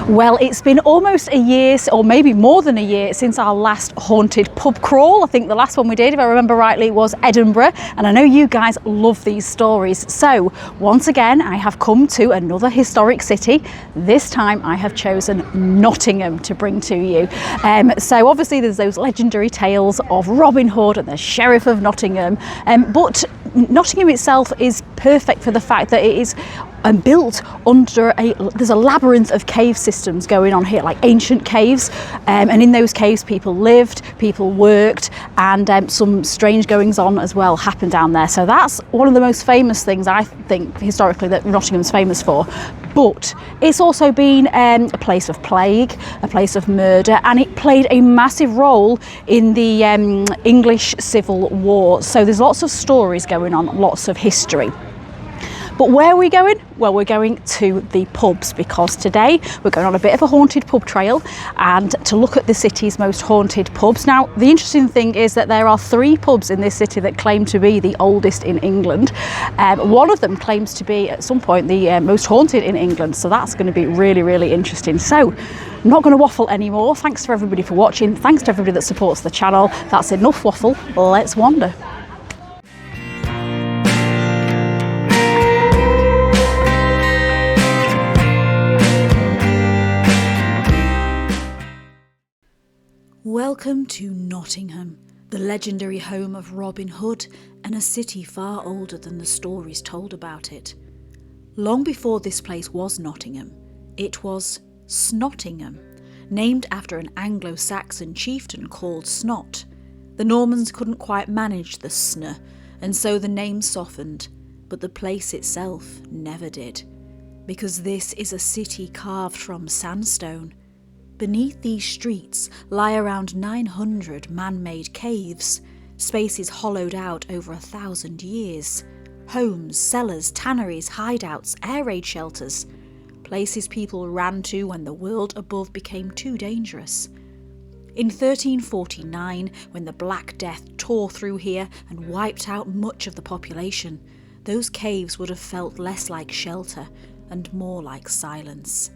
Well, it's been almost a year, or maybe more than a year, since our last haunted pub crawl. I think the last one we did, if I remember rightly, was Edinburgh, and I know you guys love these stories. So once again, I have come to another historic city. This time I have chosen Nottingham to bring to you. So obviously there's those legendary tales of Robin Hood and the Sheriff of Nottingham, but Nottingham itself is perfect for the fact that it is built under there's a labyrinth of cave systems going on here, like ancient caves, and in those caves people lived, people worked, and some strange goings on as well happened down there. So that's one of the most famous things I think historically that Nottingham's famous for. But it's also been a place of plague, a place of murder, and it played a massive role in the English Civil War. So there's lots of stories going on, lots of history. But where are we going? Well, we're going to the pubs, because today we're going on a bit of a haunted pub trail and to look at the city's most haunted pubs. Now, the interesting thing is that there are 3 pubs in this city that claim to be the oldest in England. One of them claims to be, at some point, the most haunted in England. So that's going to be really, really interesting. So I'm not going to waffle anymore. Thanks for everybody for watching. Thanks to everybody that supports the channel. That's enough waffle. Let's wander. Welcome to Nottingham, the legendary home of Robin Hood, and a city far older than the stories told about it. Long before this place was Nottingham, it was Snottingham, named after an Anglo-Saxon chieftain called Snot. The Normans couldn't quite manage the sn, and so the name softened, but the place itself never did, because this is a city carved from sandstone. Beneath these streets lie around 900 man-made caves, spaces hollowed out over 1,000 years. Homes, cellars, tanneries, hideouts, air raid shelters. Places people ran to when the world above became too dangerous. In 1349, when the Black Death tore through here and wiped out much of the population, those caves would have felt less like shelter and more like silence.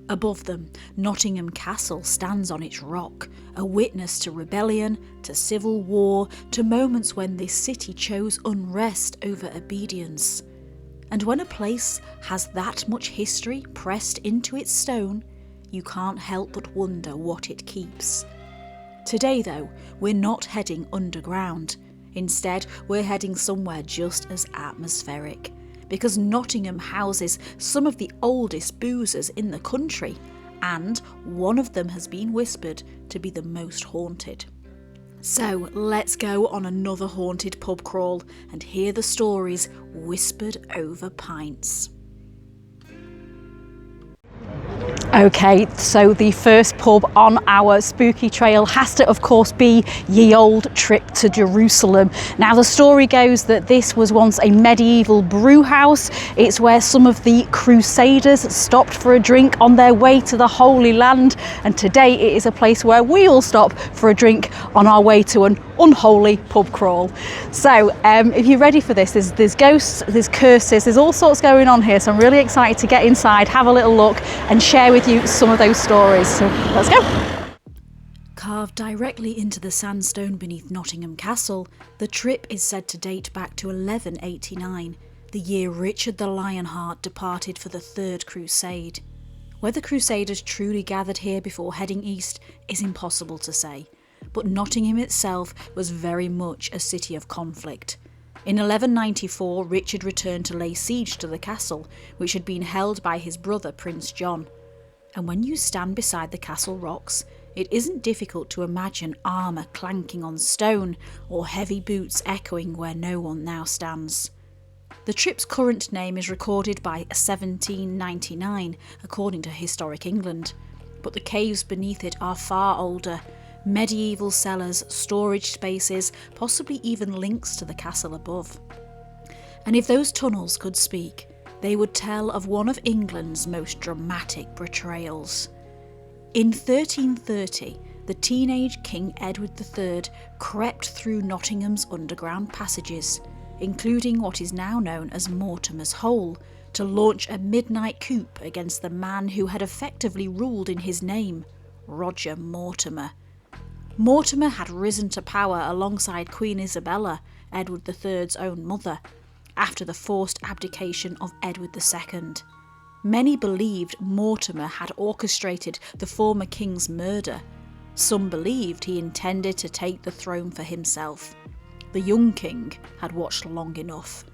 Above them, Nottingham Castle stands on its rock, a witness to rebellion, to civil war, to moments when this city chose unrest over obedience. And when a place has that much history pressed into its stone, you can't help but wonder what it keeps. Today, though, we're not heading underground. Instead, we're heading somewhere just as atmospheric, because Nottingham houses some of the oldest boozers in the country, and one of them has been whispered to be the most haunted. So let's go on another haunted pub crawl and hear the stories whispered over pints. Okay, so the first pub on our spooky trail has to, of course, be Ye Olde Trip to Jerusalem. Now, the story goes that this was once a medieval brew house. It's where some of the Crusaders stopped for a drink on their way to the Holy Land, and today it is a place where we all stop for a drink on our way to an unholy pub crawl. So if you're ready for this, there's ghosts, there's curses, there's all sorts going on here, so I'm really excited to get inside, have a little look and share with you some of those stories. So let's go. Carved directly into the sandstone beneath Nottingham Castle, the trip is said to date back to 1189, the year Richard the Lionheart departed for the Third Crusade. Whether Crusaders truly gathered here before heading east is impossible to say, but Nottingham itself was very much a city of conflict. In 1194, Richard returned to lay siege to the castle, which had been held by his brother Prince John. And when you stand beside the castle rocks, it isn't difficult to imagine armour clanking on stone or heavy boots echoing where no one now stands. The trip's current name is recorded by 1799, according to Historic England, but the caves beneath it are far older. Medieval cellars, storage spaces, possibly even links to the castle above. And if those tunnels could speak, they would tell of one of England's most dramatic betrayals. In 1330, the teenage King Edward III crept through Nottingham's underground passages. including what is now known as Mortimer's Hole, to launch a midnight coup against the man who had effectively ruled in his name, Roger Mortimer. Mortimer had risen to power alongside Queen Isabella, Edward III's own mother, after the forced abdication of Edward II. Many believed Mortimer had orchestrated the former king's murder. Some believed he intended to take the throne for himself. The young king had watched long enough.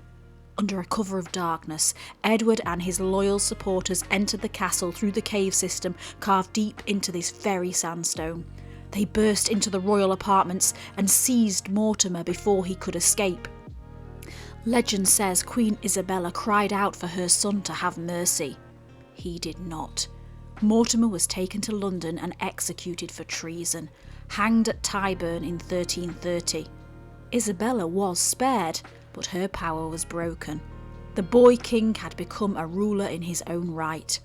Under a cover of darkness, Edward and his loyal supporters entered the castle through the cave system carved deep into this very sandstone. They burst into the royal apartments and seized Mortimer before he could escape. Legend says Queen Isabella cried out for her son to have mercy. He did not. Mortimer was taken to London and executed for treason, hanged at Tyburn in 1330. Isabella was spared, but her power was broken. The boy king had become a ruler in his own right.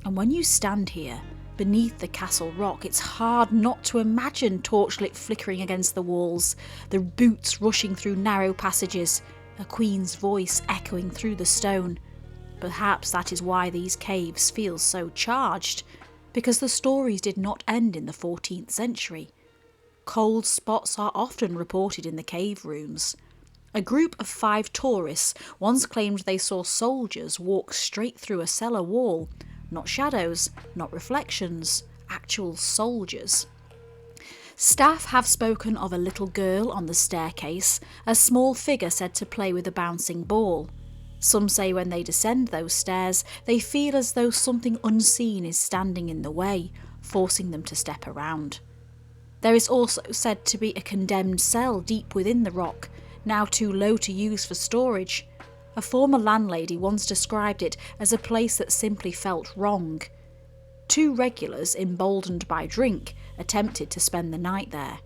And when you stand here, beneath the castle rock, it's hard not to imagine torchlit flickering against the walls, the boots rushing through narrow passages, a queen's voice echoing through the stone. Perhaps that is why these caves feel so charged, because the stories did not end in the 14th century. Cold spots are often reported in the cave rooms. A group of 5 tourists once claimed they saw soldiers walk straight through a cellar wall. Not shadows, not reflections, actual soldiers. Staff have spoken of a little girl on the staircase, a small figure said to play with a bouncing ball. Some say when they descend those stairs, they feel as though something unseen is standing in the way, forcing them to step around. There is also said to be a condemned cell deep within the rock, now too low to use for storage. A former landlady once described it as a place that simply felt wrong. 2 regulars, emboldened by drink, attempted to spend the night there.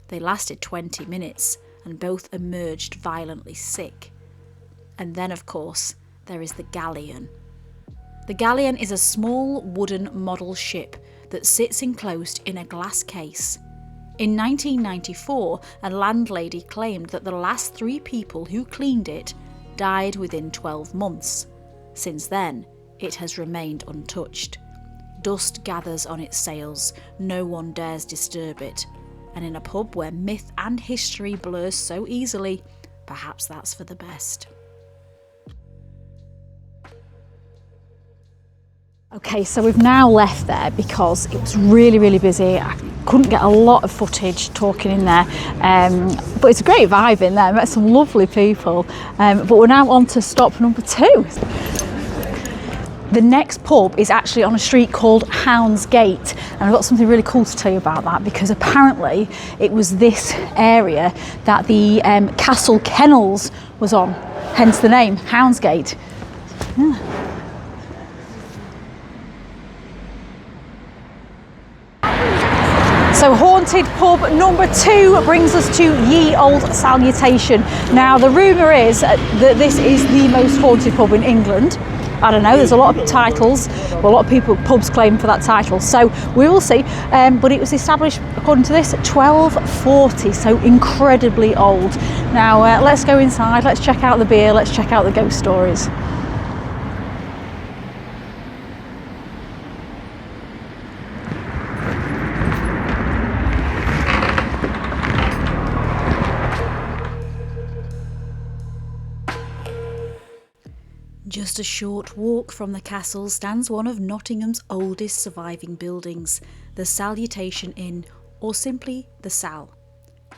They lasted 20 minutes and both emerged violently sick. And then, of course, there is the galleon. The galleon is a small wooden model ship that sits enclosed in a glass case. In 1994, a landlady claimed that the last 3 people who cleaned it died within 12 months. Since then, it has remained untouched. Dust gathers on its sails, no one dares disturb it. And in a pub where myth and history blur so easily, perhaps that's for the best. Okay, so we've now left there because it was really, really busy. I couldn't get a lot of footage talking in there, but it's a great vibe in there. I met some lovely people, but we're now on to stop number 2. The next pub is actually on a street called Hounds Gate, and I've got something really cool to tell you about that, because apparently it was this area that the Castle Kennels was on, hence the name Hounds Gate. Yeah. So haunted pub number 2 brings us to Ye Olde Salutation. Now the rumour is that this is the most haunted pub in England. I don't know, there's a lot of titles, well, a lot of pubs claim for that title, so we will see. But it was established, according to this, 1240, so incredibly old. Now let's go inside, let's check out the beer, let's check out the ghost stories. Just a short walk from the castle stands one of Nottingham's oldest surviving buildings, the Salutation Inn, or simply the Sal.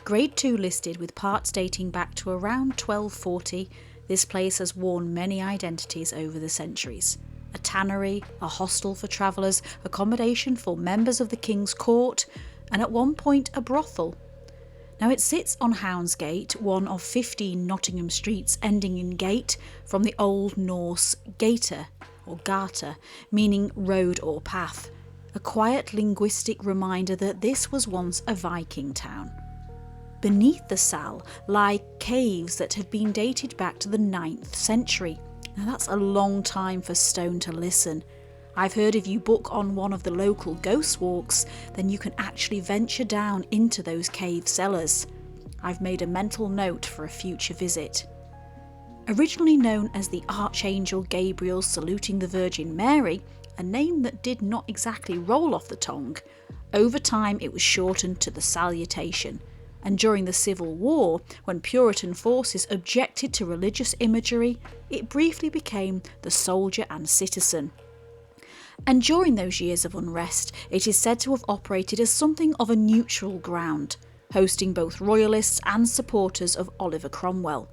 Grade 2 listed with parts dating back to around 1240, this place has worn many identities over the centuries. A tannery, a hostel for travellers, accommodation for members of the King's Court, and at one point a brothel. Now it sits on Houndsgate, one of 15 Nottingham streets ending in gate, from the Old Norse gater or gata, meaning road or path, a quiet linguistic reminder that this was once a Viking town. Beneath the Sal lie caves that have been dated back to the 9th century. Now that's a long time for stone to listen. I've heard if you book on one of the local ghost walks, then you can actually venture down into those cave cellars. I've made a mental note for a future visit. Originally known as the Archangel Gabriel saluting the Virgin Mary, a name that did not exactly roll off the tongue, over time it was shortened to the Salutation, and during the Civil War, when Puritan forces objected to religious imagery, it briefly became the Soldier and Citizen. And during those years of unrest, it is said to have operated as something of a neutral ground, hosting both royalists and supporters of Oliver Cromwell.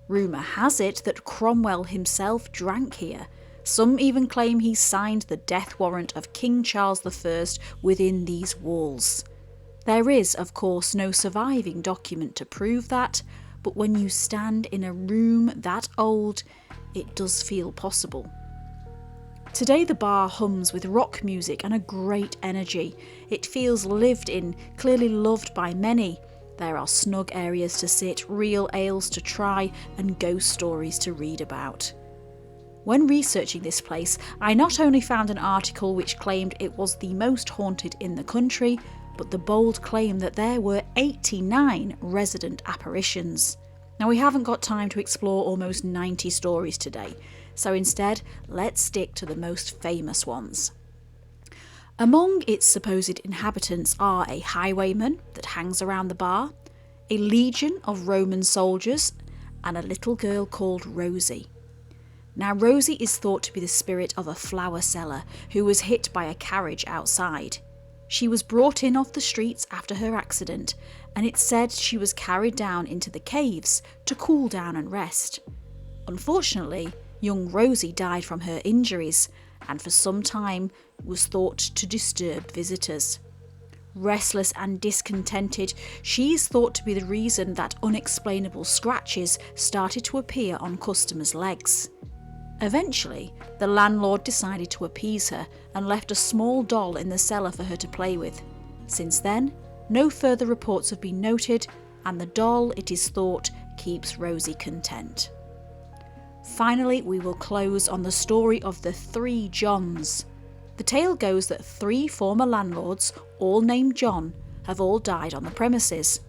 Rumour has it that Cromwell himself drank here. Some even claim he signed the death warrant of King Charles I within these walls. There is, of course, no surviving document to prove that, but when you stand in a room that old, it does feel possible. Today the bar hums with rock music and a great energy. It feels lived in, clearly loved by many. There are snug areas to sit, real ales to try, and ghost stories to read about. When researching this place, I not only found an article which claimed it was the most haunted in the country, but the bold claim that there were 89 resident apparitions. Now, we haven't got time to explore almost 90 stories today, so instead, let's stick to the most famous ones. Among its supposed inhabitants are a highwayman that hangs around the bar, a legion of Roman soldiers, and a little girl called Rosie. Now, Rosie is thought to be the spirit of a flower seller who was hit by a carriage outside. She was brought in off the streets after her accident, and it's said she was carried down into the caves to cool down and rest. Unfortunately, young Rosie died from her injuries, and for some time was thought to disturb visitors. Restless and discontented, she is thought to be the reason that unexplainable scratches started to appear on customers' legs. Eventually, the landlord decided to appease her and left a small doll in the cellar for her to play with. Since then, no further reports have been noted, and the doll, it is thought, keeps Rosie content. Finally, we will close on the story of the 3 Johns. The tale goes that 3 former landlords, all named John, have all died on the premises.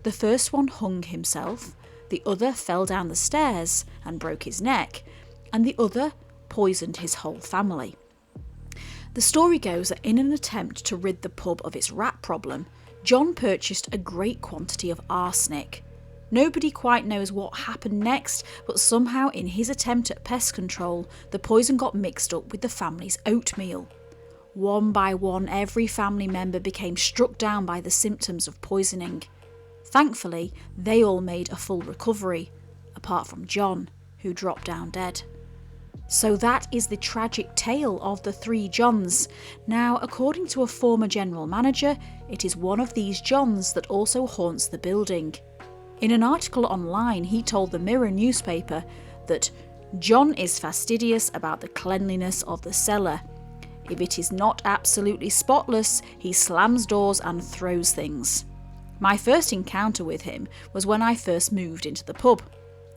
The first one hung himself, the other fell down the stairs and broke his neck, and the other poisoned his whole family. The story goes that in an attempt to rid the pub of its rat problem, John purchased a great quantity of arsenic. Nobody quite knows what happened next, but somehow in his attempt at pest control, the poison got mixed up with the family's oatmeal. One by one, every family member became struck down by the symptoms of poisoning. Thankfully, they all made a full recovery, apart from John, who dropped down dead. So that is the tragic tale of the 3 Johns. Now, according to a former general manager, it is one of these Johns that also haunts the building. In an article online, he told the Mirror newspaper that John is fastidious about the cleanliness of the cellar. If it is not absolutely spotless, he slams doors and throws things. My first encounter with him was when I first moved into the pub.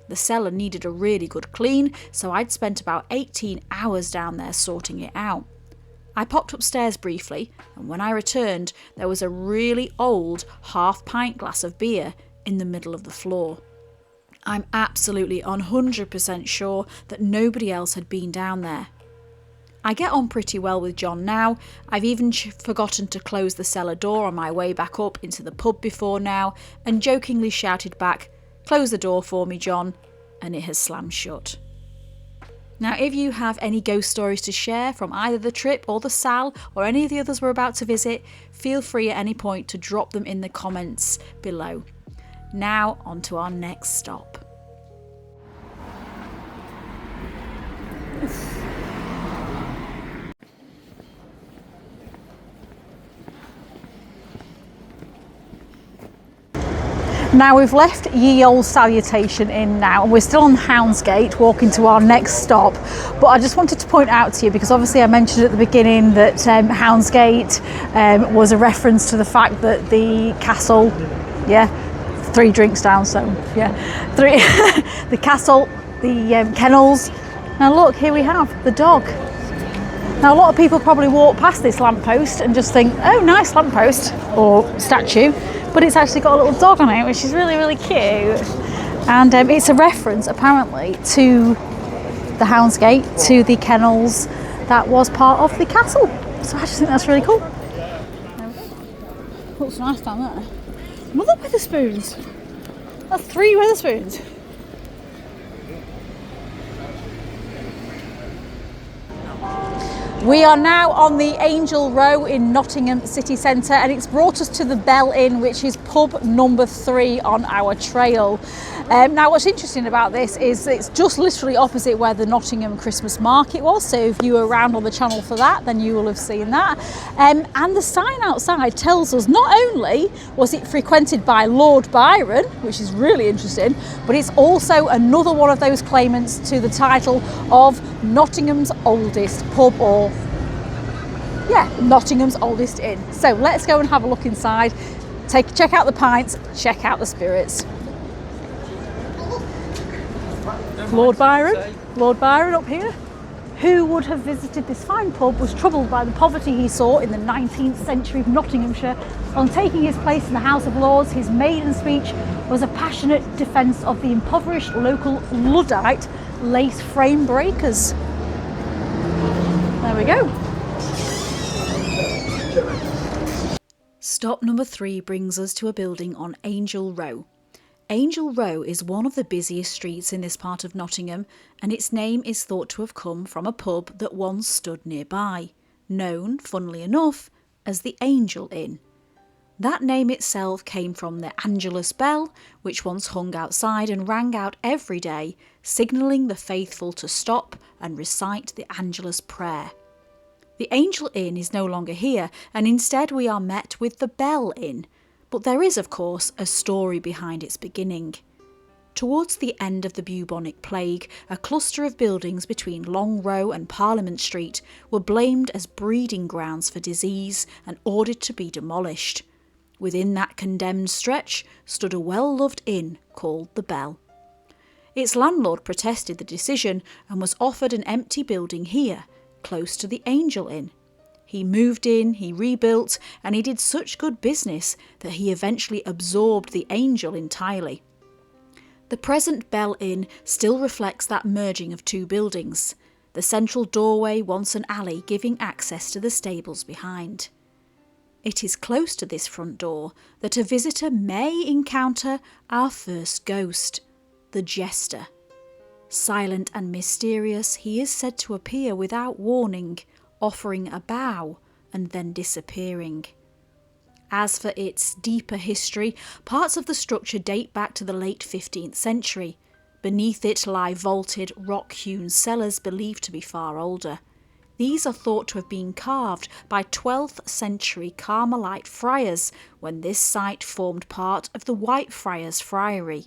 The cellar needed a really good clean, so I'd spent about 18 hours down there sorting it out. I popped upstairs briefly, and when I returned, there was a really old half-pint glass of beer in the middle of the floor. I'm absolutely 100% sure that nobody else had been down there. I get on pretty well with John now. I've even forgotten to close the cellar door on my way back up into the pub before now, and jokingly shouted back, "Close the door for me, John," and it has slammed shut. Now, if you have any ghost stories to share from either the trip or the Sal or any of the others we're about to visit, feel free at any point to drop them in the comments below. Now, on to our next stop. Now we've left Ye Olde Salutation Inn now, and we're still on Houndsgate walking to our next stop. But I just wanted to point out to you, because obviously I mentioned at the beginning that Houndsgate was a reference to the fact that the castle, 3 drinks down, so 3, the castle, the kennels. Now look, here we have the dog. Now a lot of people probably walk past this lamppost and just think, oh, nice lamppost or statue, but it's actually got a little dog on it, which is really, really cute. And it's a reference apparently to the Hound's Gate, to the kennels that was part of the castle. So I just think that's really cool. Looks nice down there. Another Wetherspoons. That's 3 Wetherspoons. We are now on the Angel Row in Nottingham city centre, and it's brought us to the Bell Inn, which is pub number 3 on our trail. Now what's interesting about this is it's just literally opposite where the Nottingham Christmas market was, so if you were around on the channel for that, then you will have seen that. And the sign outside tells us not only was it frequented by Lord Byron, which is really interesting, but it's also another one of those claimants to the title of Nottingham's oldest pub, or Nottingham's oldest inn. So let's go and have a look inside, check out the pints, check out the spirits. Lord Byron up here, who would have visited this fine pub, was troubled by the poverty he saw in the 19th century of Nottinghamshire. On taking his place in the House of Lords, his maiden speech was a passionate defence of the impoverished local Luddite lace frame breakers. There we go. Stop number 3 brings us to a building on Angel Row. Angel Row is one of the busiest streets in this part of Nottingham, and its name is thought to have come from a pub that once stood nearby, known, funnily enough, as the Angel Inn. That name itself came from the Angelus bell, which once hung outside and rang out every day, signalling the faithful to stop and recite the Angelus prayer. The Angel Inn is no longer here, and instead we are met with the Bell Inn, but there is, of course, a story behind its beginning. Towards the end of the bubonic plague, a cluster of buildings between Long Row and Parliament Street were blamed as breeding grounds for disease and ordered to be demolished. Within that condemned stretch stood a well-loved inn called the Bell. Its landlord protested the decision and was offered an empty building here, close to the Angel Inn. He moved in, he rebuilt, and he did such good business that he eventually absorbed the Angel entirely. The present Bell Inn still reflects that merging of 2 buildings, the central doorway once an alley giving access to the stables behind. It is close to this front door that a visitor may encounter our first ghost, the Jester. Silent and mysterious, he is said to appear without warning, offering a bow and then disappearing. As for its deeper history, parts of the structure date back to the late 15th century. Beneath it lie vaulted, rock-hewn cellars believed to be far older. These are thought to have been carved by 12th century Carmelite friars when this site formed part of the Whitefriars Friary.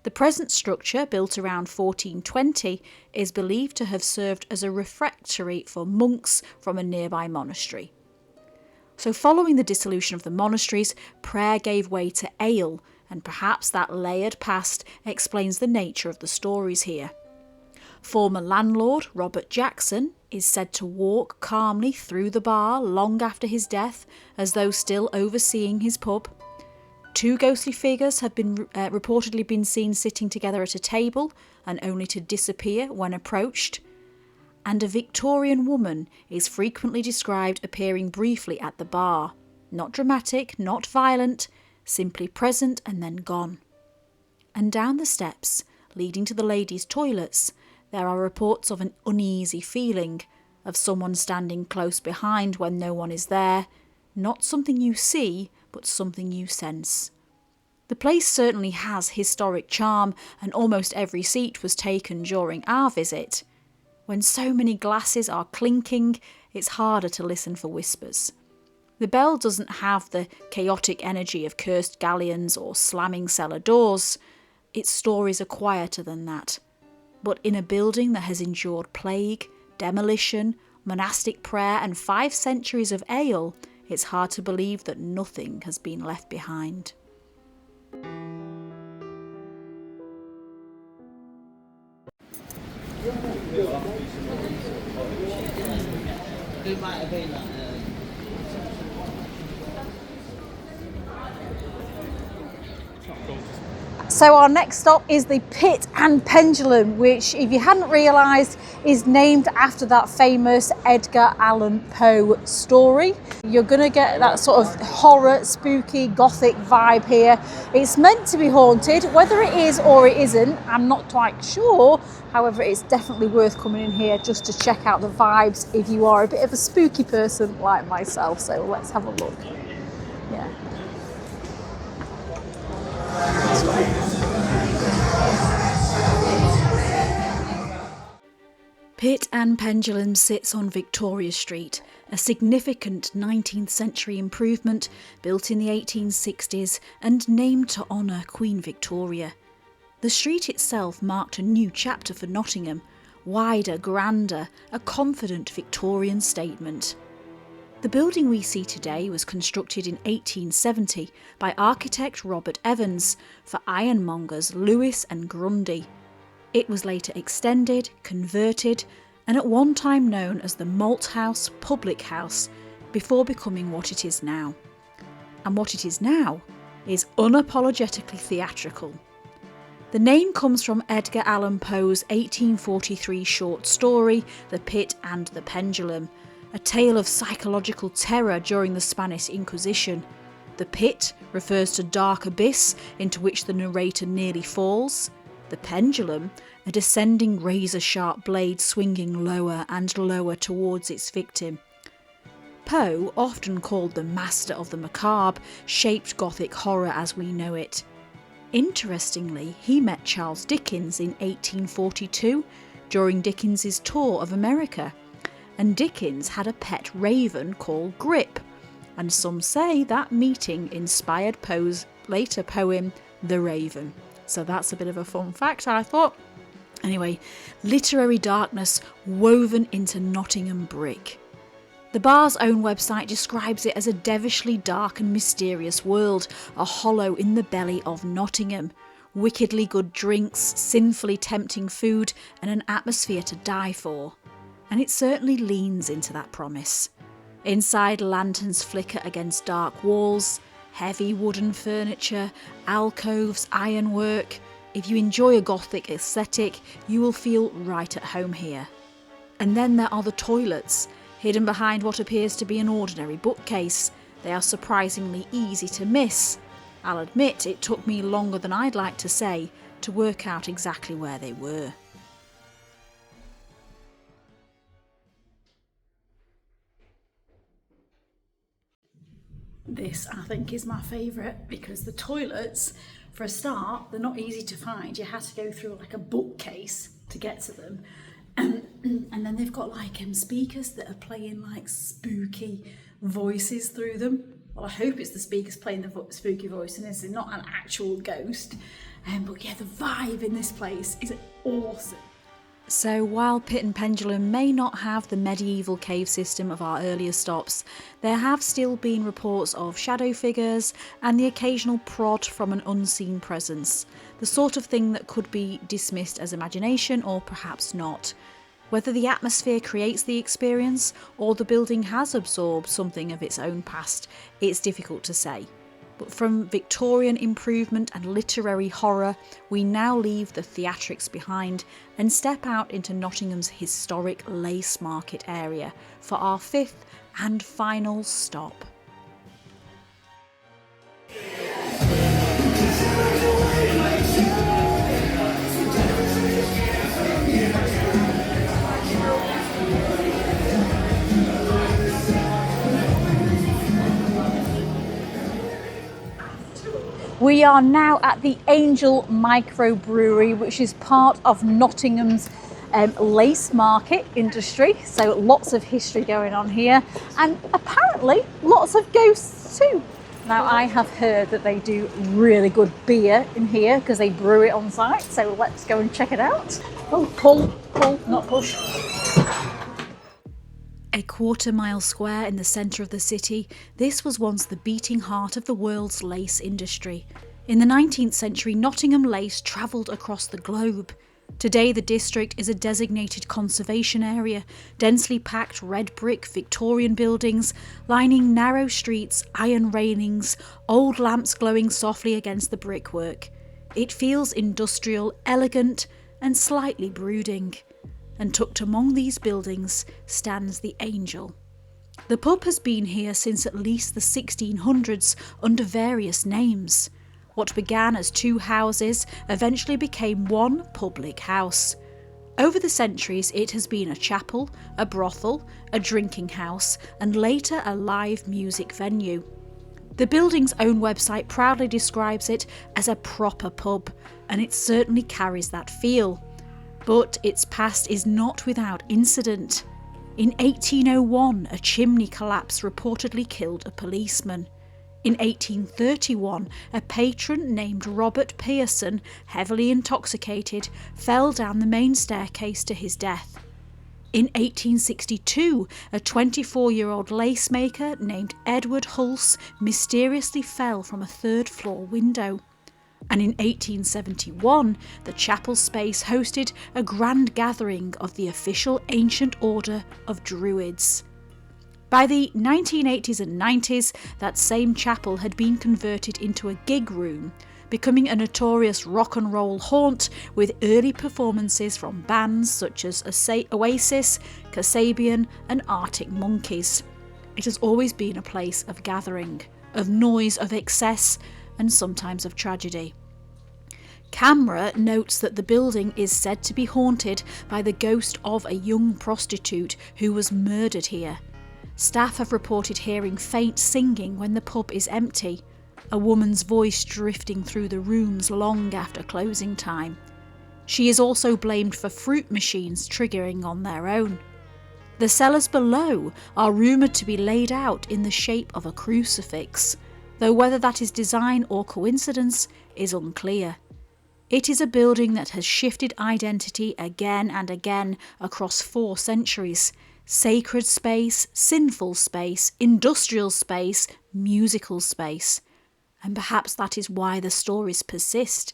The present structure, built around 1420, is believed to have served as a refectory for monks from a nearby monastery. So following the dissolution of the monasteries, prayer gave way to ale, and perhaps that layered past explains the nature of the stories here. Former landlord Robert Jackson is said to walk calmly through the bar long after his death, as though still overseeing his pub. 2 ghostly figures have been reportedly been seen sitting together at a table and only to disappear when approached. And a Victorian woman is frequently described appearing briefly at the bar. Not dramatic, not violent, simply present and then gone. And down the steps, leading to the ladies' toilets, there are reports of an uneasy feeling, of someone standing close behind when no one is there, not something you see, but something you sense. The place certainly has historic charm, and almost every seat was taken during our visit. When so many glasses are clinking, it's harder to listen for whispers. The Bell doesn't have the chaotic energy of cursed galleons or slamming cellar doors. Its stories are quieter than that. But in a building that has endured plague, demolition, monastic prayer and 5 centuries of ale, it's hard to believe that nothing has been left behind. So our next stop is the Pit and Pendulum, which, if you hadn't realised, is named after that famous Edgar Allan Poe story. You're going to get that sort of horror, spooky, gothic vibe here. It's meant to be haunted. Whether it is or it isn't, I'm not quite sure. However, it's definitely worth coming in here just to check out the vibes if you are a bit of a spooky person like myself. So let's have a look. Yeah. Pit and Pendulum sits on Victoria Street, a significant 19th century improvement built in the 1860s and named to honour Queen Victoria. The street itself marked a new chapter for Nottingham, wider, grander, a confident Victorian statement. The building we see today was constructed in 1870 by architect Robert Evans for ironmongers Lewis and Grundy. It was later extended, converted, and at one time known as the Malthouse Public House before becoming what it is now. And what it is now is unapologetically theatrical. The name comes from Edgar Allan Poe's 1843 short story, The Pit and the Pendulum, a tale of psychological terror during the Spanish Inquisition. The pit refers to dark abyss into which the narrator nearly falls. The pendulum, a descending razor-sharp blade swinging lower and lower towards its victim. Poe, often called the master of the macabre, shaped Gothic horror as we know it. Interestingly, he met Charles Dickens in 1842 during Dickens's tour of America, and Dickens had a pet raven called Grip, and some say that meeting inspired Poe's later poem, The Raven. So that's a bit of a fun fact, I thought. Anyway, literary darkness woven into Nottingham brick. The bar's own website describes it as a devilishly dark and mysterious world, a hollow in the belly of Nottingham. Wickedly good drinks, sinfully tempting food, and an atmosphere to die for. And it certainly leans into that promise. Inside, lanterns flicker against dark walls, heavy wooden furniture, alcoves, ironwork. If you enjoy a Gothic aesthetic, you will feel right at home here. And then there are the toilets, hidden behind what appears to be an ordinary bookcase. They are surprisingly easy to miss. I'll admit it took me longer than I'd like to say to work out exactly where they were. This, I think, is my favourite because the toilets, for a start, they're not easy to find. You had to go through like a bookcase to get to them. And then they've got like speakers that are playing like spooky voices through them. Well, I hope it's the speakers playing the spooky voice and it's not an actual ghost. But yeah, the vibe in this place is awesome. So while Pit and Pendulum may not have the medieval cave system of our earlier stops, there have still been reports of shadow figures and the occasional prod from an unseen presence, the sort of thing that could be dismissed as imagination or perhaps not. Whether the atmosphere creates the experience or the building has absorbed something of its own past, it's difficult to say. But from Victorian improvement and literary horror, we now leave the theatrics behind and step out into Nottingham's historic lace market area for our fifth and final stop. We are now at the Angel Microbrewery, which is part of Nottingham's lace market industry. So lots of history going on here, and apparently lots of ghosts too. Now I have heard that they do really good beer in here because they brew it on site. So let's go and check it out. Oh, pull, not push. A quarter-mile square in the centre of the city, this was once the beating heart of the world's lace industry. In the 19th century, Nottingham lace travelled across the globe. Today, the district is a designated conservation area, densely packed red brick Victorian buildings, lining narrow streets, iron railings, old lamps glowing softly against the brickwork. It feels industrial, elegant and slightly brooding. And tucked among these buildings stands the Angel. The pub has been here since at least the 1600s under various names. What began as 2 houses eventually became one public house. Over the centuries it has been a chapel, a brothel, a drinking house and later a live music venue. The building's own website proudly describes it as a proper pub, and it certainly carries that feel. But its past is not without incident. In 1801, a chimney collapse reportedly killed a policeman. In 1831, a patron named Robert Pearson, heavily intoxicated, fell down the main staircase to his death. In 1862, a 24-year-old lacemaker named Edward Hulse mysteriously fell from a 3rd-floor window. And in 1871, the chapel space hosted a grand gathering of the official ancient order of Druids. By the 1980s and 90s, that same chapel had been converted into a gig room, becoming a notorious rock and roll haunt with early performances from bands such as Oasis, Kasabian and Arctic Monkeys. It has always been a place of gathering, of noise, of excess and sometimes of tragedy. Camera notes that the building is said to be haunted by the ghost of a young prostitute who was murdered here. Staff have reported hearing faint singing when the pub is empty, a woman's voice drifting through the rooms long after closing time. She is also blamed for fruit machines triggering on their own. The cellars below are rumoured to be laid out in the shape of a crucifix, though whether that is design or coincidence is unclear. It is a building that has shifted identity again and again across 4 centuries. Sacred space, sinful space, industrial space, musical space. And perhaps that is why the stories persist.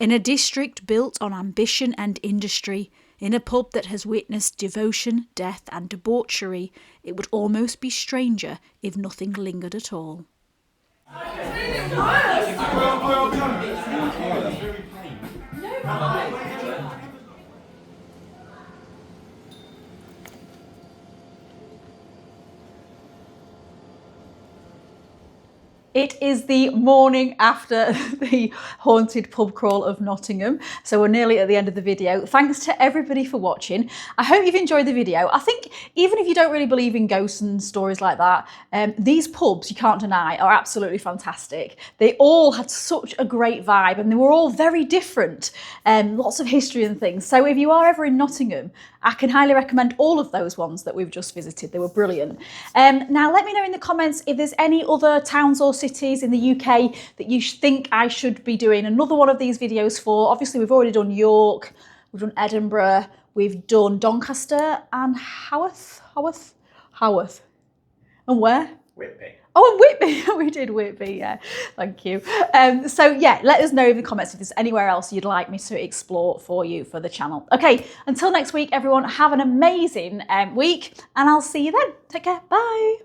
In a district built on ambition and industry, in a pub that has witnessed devotion, death and debauchery, it would almost be stranger if nothing lingered at all. It is the morning after the haunted pub crawl of Nottingham, so we're nearly at the end of the video. Thanks to everybody for watching. I hope you've enjoyed the video. I think even if you don't really believe in ghosts and stories like that, these pubs, you can't deny, are absolutely fantastic. They all had such a great vibe and they were all very different, lots of history and things. So if you are ever in Nottingham, I can highly recommend all of those ones that we've just visited. They were brilliant. Now let me know in the comments if there's any other towns or cities in the UK that you think I should be doing another one of these videos for. Obviously we've already done York, we've done Edinburgh, we've done Doncaster and Haworth. And where? Whitby. Oh, and Whitby. We did Whitby, yeah. Thank you. So yeah, let us know in the comments if there's anywhere else you'd like me to explore for you for the channel. Okay, until next week, everyone, have an amazing week and I'll see you then. Take care. Bye.